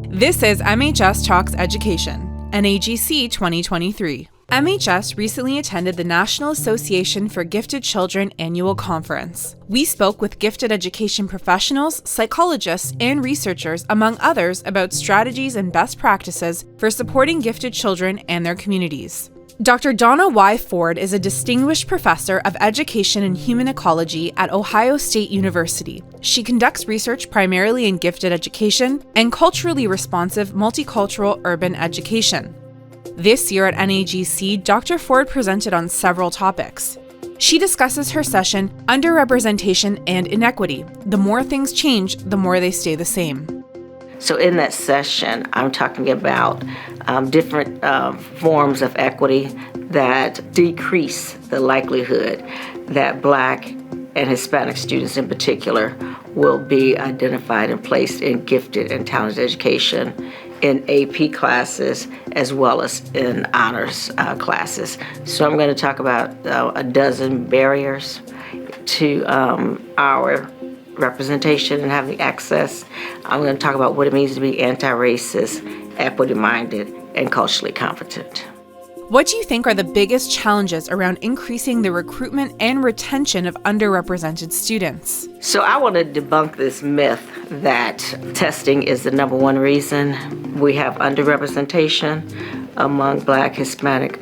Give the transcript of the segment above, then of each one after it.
This is MHS Talks Education, NAGC 2023. MHS recently attended the National Association for Gifted Children annual conference. We spoke with gifted education professionals, psychologists, and researchers, among others, about strategies and best practices for supporting gifted children and their communities. Dr. Donna Y. Ford is a distinguished professor of education and human ecology at Ohio State University. She conducts research primarily in gifted education and culturally responsive multicultural urban education. This year at NAGC, Dr. Ford presented on several topics. She discusses her session, Underrepresentation and Inequity. The more things change, the more they stay the same. So in that session, I'm talking about different forms of equity that decrease the likelihood that Black and Hispanic students in particular will be identified and placed in gifted and talented education in AP classes as well as in honors classes. So I'm going to talk about a dozen barriers to our representation and having access. I'm going to talk about what it means to be anti-racist, equity-minded, and culturally competent. What do you think are the biggest challenges around increasing the recruitment and retention of underrepresented students? So I want to debunk this myth that testing is the number one reason we have underrepresentation among Black, Hispanic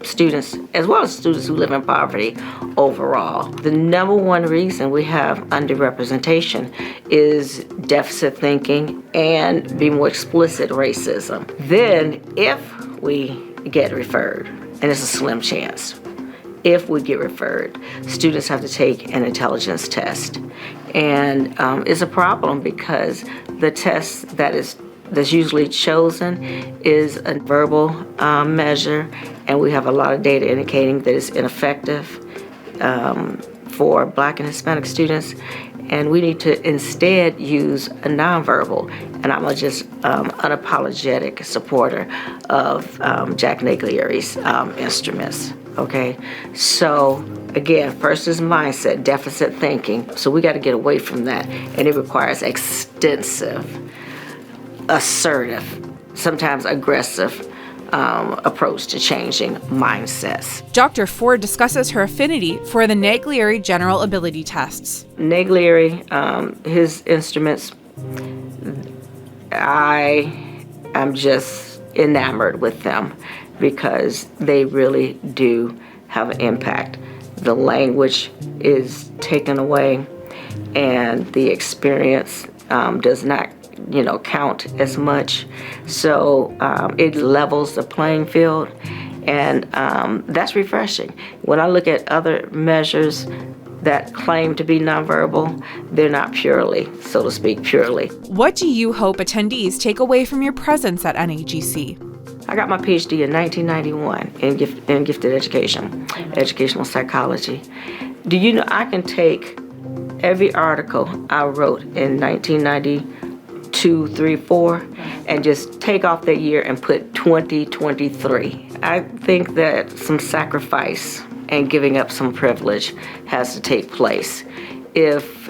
students, as well as students who live in poverty overall. The number one reason we have underrepresentation is deficit thinking and, be more explicit, racism. Then, if we get referred, and it's a slim chance, if we get referred, students have to take an intelligence test. And it's a problem because the test that's usually chosen is a verbal measure, and we have a lot of data indicating that it's ineffective for Black and Hispanic students, and we need to instead use a nonverbal. And I'm just unapologetic supporter of Jack Naglieri's instruments. Okay, so again, first is mindset, deficit thinking. So we got to get away from that, and it requires extensive, assertive, sometimes aggressive approach to changing mindsets. Dr. Ford discusses her affinity for the Naglieri General Ability Tests. Naglieri, his instruments, I am just enamored with them because they really do have an impact. The language is taken away, and the experience does not count as much. So it levels the playing field, and that's refreshing. When I look at other measures that claim to be nonverbal, they're not purely, so to speak, purely. What do you hope attendees take away from your presence at NAGC? I got my PhD in 1991 in gifted education, educational psychology. Do you know I can take every article I wrote in 1992, 3, 4, and just take off that year and put 2023. I think that some sacrifice and giving up some privilege has to take place. If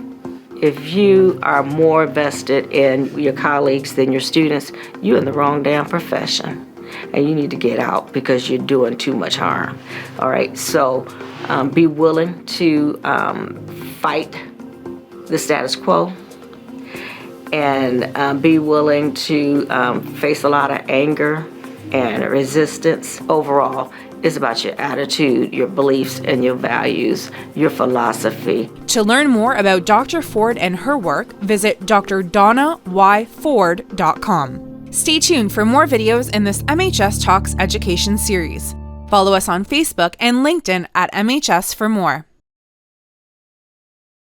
you are more vested in your colleagues than your students, you're in the wrong damn profession, and you need to get out because you're doing too much harm. All right, so be willing to fight the status quo, and be willing to face a lot of anger and resistance. Overall, it's about your attitude, your beliefs, and your values, your philosophy. To learn more about Dr. Ford and her work, visit drdonnayford.com. Stay tuned for more videos in this MHS Talks Education series. Follow us on Facebook and LinkedIn at MHS for more.